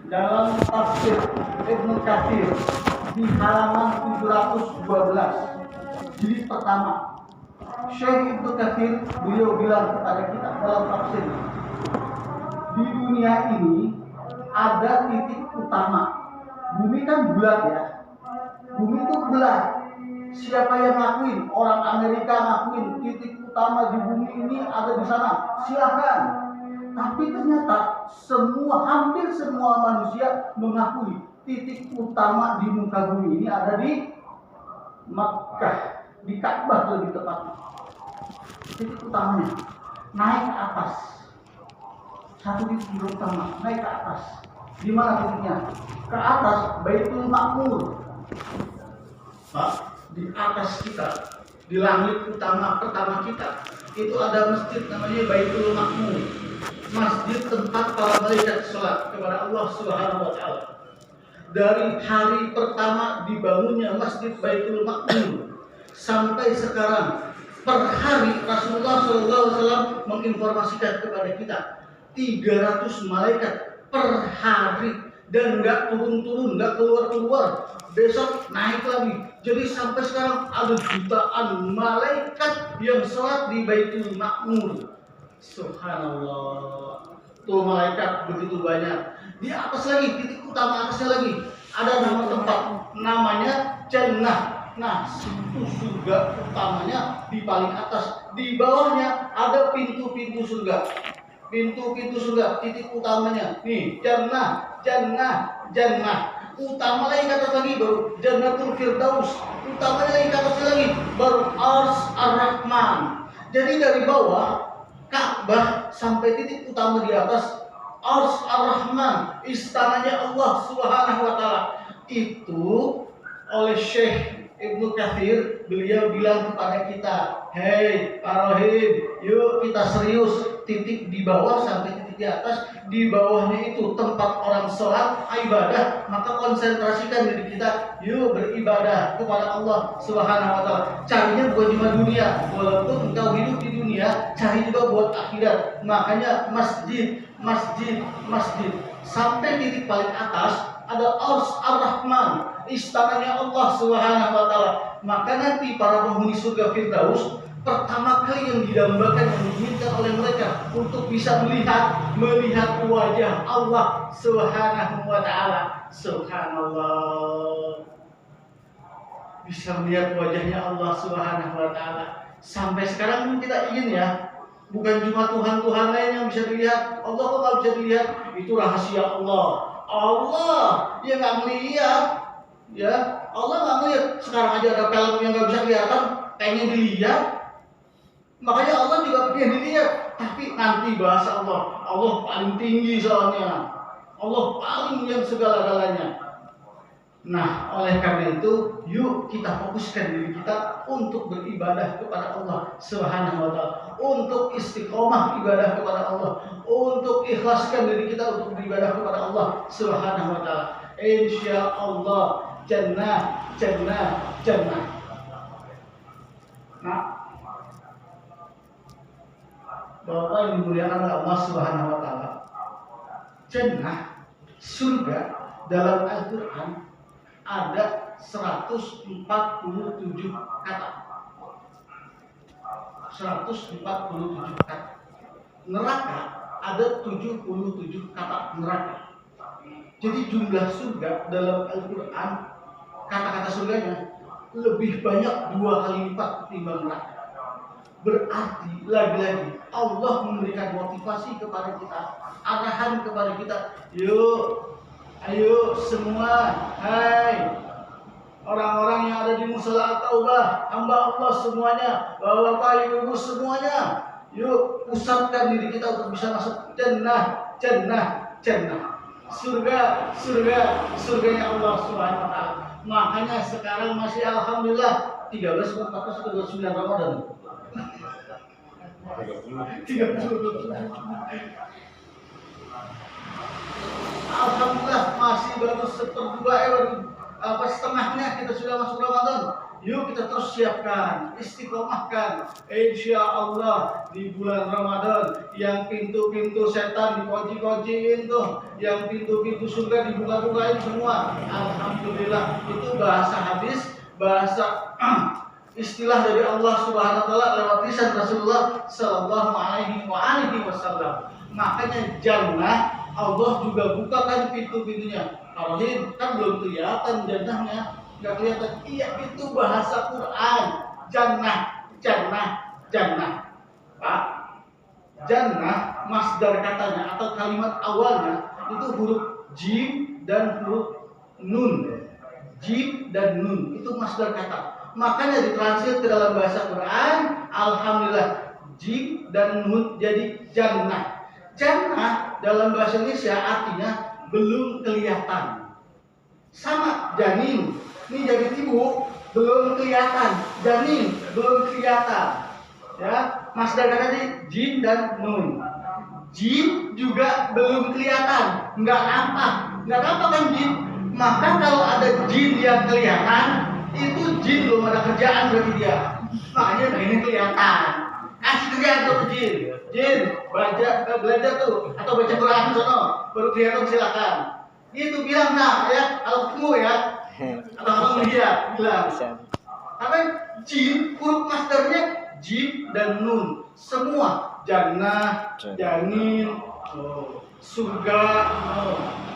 dalam tafsir Ibnu Katsir di halaman 712 jilid pertama, Syekh Ibnu Katsir beliau bilang kepada kita dalam tafsir, di dunia ini ada titik utama. Bumi kan bulat ya, bumi itu bulat. Siapa yang ngakuin? Orang Amerika ngakuin titik utama di bumi ini ada di sana, silahkan. Tapi ternyata hampir semua manusia mengakui titik utama di muka bumi ini ada di Makkah, di Ka'bah lebih tepatnya. Titik utamanya naik ke atas, satu titik utama naik ke atas. Di mana titiknya? Ke atas Baitul Ma'mur. Pak, di atas kita, di langit utama pertama kita, itu ada masjid namanya Baitul Ma'mur. Masjid tempat para malaikat sholat kepada Allah Subhanahu wa Ta'ala. Dari hari pertama dibangunnya Masjid Baitul Ma'mur sampai sekarang, per hari Rasulullah SAW menginformasikan kepada kita 300 malaikat per hari, dan nggak turun-turun, nggak keluar-keluar. Besok naik lagi. Jadi sampai sekarang ada jutaan malaikat yang sholat di Baitul Ma'mur. Subhanallah. Tuh malaikat begitu banyak. Di atas lagi, titik utama atasnya lagi, ada nama tempat, namanya Jannah. Nah, itu surga utamanya di paling atas. Di bawahnya ada pintu-pintu surga. Pintu-pintu surga, titik utamanya. Nih, Jannah, Jannah, Jannah. Utama lagi ke atas lagi baru Jannatul Firdaus. Utamanya lagi ke atas lagi baru Ars Ar-Rahman. Jadi dari bawah Ka'bah sampai titik utama di atas Ars Ar-Rahman, istananya Allah Subhanahu wa Ta'ala. Itu oleh Syekh Ibnu Katsir, beliau bilang kepada kita, hei Pak Rohim, yuk kita serius. Titik di bawah sampai titik di atas, di bawahnya itu tempat orang sholat, ibadah. Maka konsentrasikan diri kita, yuk beribadah kepada Allah Subhanahu wa Ta'ala. Carinya bukan cuma dunia, walaupun engkau hidup di dunia, cari juga buat akhirat. Makanya masjid, masjid, masjid. Sampai titik paling atas ada Ars Ar-Rahman, istananya Allah Subhanahu wa Ta'ala. Maka nanti para penghuni surga Firdaus pertama kali yang didambakan, yang diinginkan oleh mereka untuk bisa melihat wajah Allah Subhanahu wa Ta'ala. Subhanallah, bisa melihat wajahnya Allah Subhanahu wa Ta'ala. Sampai sekarang kita ingin ya, bukan cuma Tuhan-Tuhan lain yang bisa dilihat. Allah kok nggak bisa dilihat? Itu rahasia Allah. Allah yang nggak melihat, ya Allah nggak melihat. Sekarang aja ada film yang nggak bisa kelihatan, pengen dilihat. Makanya Allah juga pengen dilihat. Tapi nanti bahasa Allah, Allah paling tinggi soalnya, Allah paling yang segala-galanya. Nah, oleh karena itu, yuk kita fokuskan diri kita untuk beribadah kepada Allah Subhanahu wa Ta'ala, untuk istiqomah ibadah kepada Allah, untuk ikhlaskan diri kita untuk beribadah kepada Allah Subhanahu wa Ta'ala. Insya Allah, jannah, jannah, jannah. Nah, Bapak yang dimuliakan oleh Allah Subhanahu wa Ta'ala, jannah, surga dalam Al-Quran ada 147 kata. 147 kata. Neraka ada 77 kata neraka. Jadi jumlah surga dalam Al-Quran, kata-kata surganya lebih banyak 2 kali lipat ketimbang neraka. Berarti lagi-lagi Allah memberikan motivasi kepada kita, arahan kepada kita, yuk, ayo semua, hai orang-orang yang ada di Mushola Taubah, hamba Allah semuanya, bapak ibu semuanya, yuk pusatkan diri kita untuk bisa masuk jannah, jannah, jannah, surga, surga, surganya Allah Subhanahu wa Ta'ala. Makanya sekarang masih alhamdulillah 13, 14, 29 Ramadan. 30. Alhamdulillah masih baru setengahnya kita sudah masuk Ramadan. Yuk kita terus siapkan, istiqomahkan. Insya Allah di bulan Ramadan yang pintu-pintu setan dikunci-kunciin tuh, yang pintu-pintu surga dibuka-bukain semua. Alhamdulillah, itu bahasa hadis, bahasa istilah dari Allah Subhanahu wa taala lewat lisan Rasulullah sallallahu alaihi wasallam. Makanya jannah Allah juga bukakan pintu-pintunya. Rohim kan belum kelihatan jannahnya, nggak kelihatan. Iya, itu bahasa Quran. Jannah, jannah, jannah. Pak, jannah masdar katanya atau kalimat awalnya itu huruf jim dan huruf nun. Jim dan nun itu masdar kata. Makanya ditranslate ke dalam bahasa Quran, alhamdulillah jim dan nun jadi jannah. Jannah dalam bahasa Indonesia artinya belum kelihatan. Sama janin, ini jadi ibu belum kelihatan, janin belum kelihatan. Ya, masdar kata tadi jim dan nun. Jim juga belum kelihatan, nggak nampak kan jin. Maka kalau ada jin yang kelihatan, itu jin belum ada kerjaan berarti dia. Makanya ini kelihatan. Kasih kerjaan tuh jin. Jin, belajar tuh atau baca Quran sono, baru kelihatan silakan. Itu bilang nah ya, kalau ketemu ya, atau kalau lihat bilang. Apa jin huruf masdarnya jim dan nun, semua jannah, janin, surga,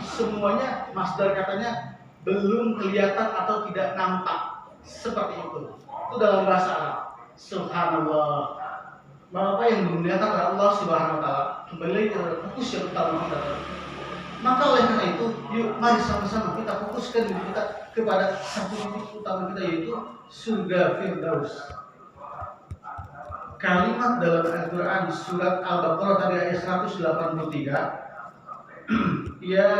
semuanya masdar katanya belum kelihatan atau tidak nampak seperti itu. Itu dalam bahasa Arab. Subhanallah. Apa yang dimuliakan oleh Allah Subhanahu wa taala. Kembali lagi kepada fokus yang utama kita. Maka oleh karena itu, yuk mari sama-sama kita fokuskan diri kita kepada satu titik utama kita, yaitu surga Firdaus. Kalimat dalam Al-Quran surat Al-Baqarah tadi ayat 183. Ya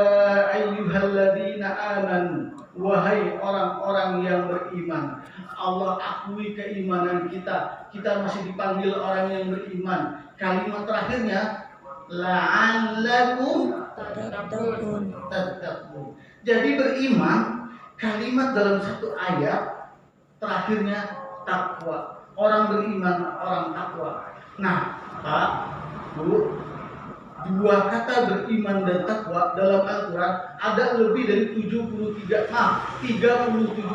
ayyuhalladzina amanu, wahai orang-orang yang beriman. Allah akui keimanan kita. Kita masih dipanggil orang yang beriman. Kalimat terakhirnya la'allakum tattaqun. Jadi beriman, kalimat dalam satu ayat terakhirnya takwa. Orang beriman, orang takwa. Nah, Pak, Bu, dua kata beriman dan takwa dalam Al-Quran ada lebih dari 37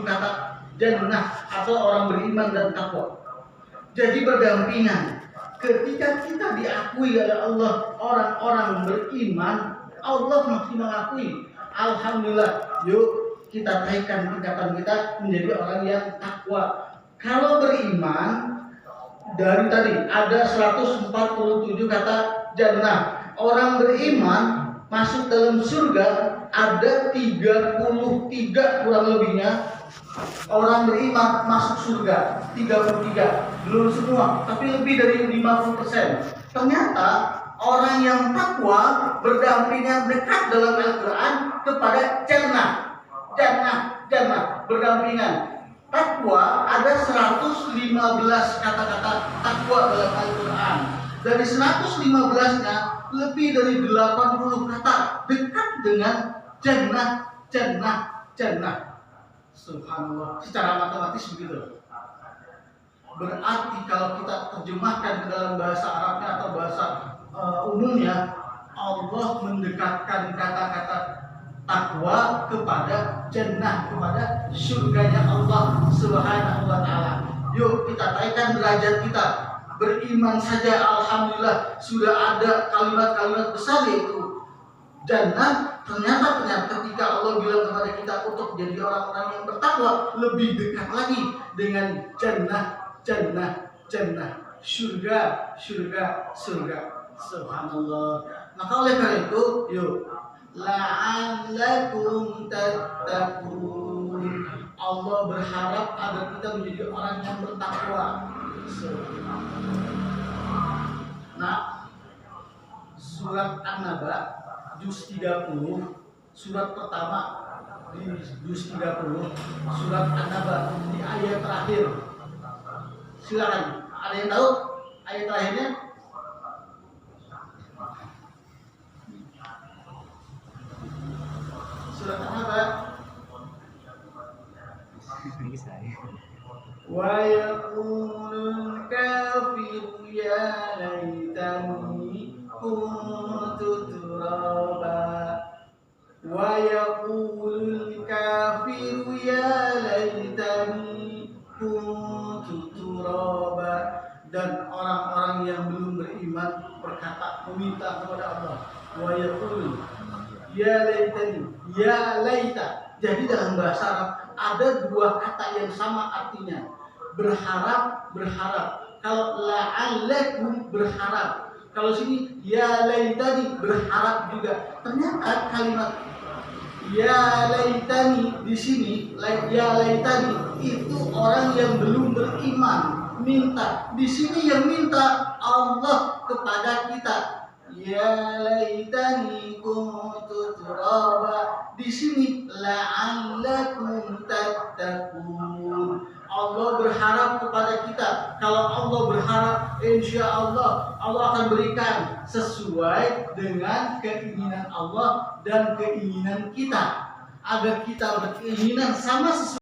kata jannah atau orang beriman dan takwa. Jadi berdampingan. Ketika kita diakui oleh Allah orang-orang beriman, Allah masih mengakui. Alhamdulillah, yuk kita naikkan tingkatan kita menjadi orang yang takwa. Kalau beriman, dari tadi ada 147 kata jannah. Orang beriman masuk dalam surga ada 33 kurang lebihnya. Orang beriman masuk surga 33, belum semua, tapi lebih dari 50%. Ternyata orang yang takwa berdampingan dekat dalam Al-Quran kepada jannah, berdampingan. Takwa ada 115 kata-kata takwa dalam Al-Quran. Dari 115-nya lebih dari 80 kata dekat dengan jannah. Subhanallah, secara matematis begitu. Berarti kalau kita terjemahkan ke dalam bahasa Arabnya atau bahasa umumnya, Allah mendekatkan kata-kata takwa kepada jannah, kepada surganya Allah Subhanahu wa taala. Yuk kita naikkan derajat kita. Beriman saja alhamdulillah sudah ada kalimat-kalimat besar yaitu jannah. Ternyata ketika Allah bilang kepada kita untuk jadi orang-orang yang bertakwa, lebih dekat lagi dengan jannah, surga. Subhanallah. Maka oleh karena itu, yuk la'allakum tattaqun. Allah berharap agar kita menjadi orang yang bertakwa. Nah, surat An-Naba juz 30, surat pertama di juz 30, surat An-Naba di ayat terakhir. Silakan, ada yang tahu ayat terakhirnya? Surat An-Naba. Wa yaqulul kafiru ya laitani kuntu turaba. Wa yaqulul kafiru ya laitani kuntu turaba. Dan orang-orang yang belum beriman berkata, meminta kepada Allah, wa yaqul ya laitani, ya laita. Jadi dalam bahasa Arab ada dua kata yang sama artinya, berharap, berharap. Kalau la'allakum berharap, kalau sini ya laitani berharap juga. Ternyata kalimat ya laitani di sini, ya laitani itu orang yang belum beriman minta. Di sini yang minta Allah kepada kita. Ya laitani kuntu turaba. Di sini la'allakum tattaqun. Allah berharap kepada kita. Kalau Allah berharap, insya Allah akan berikan sesuai dengan keinginan Allah dan keinginan kita. Agar kita berkeinginan sama sesuai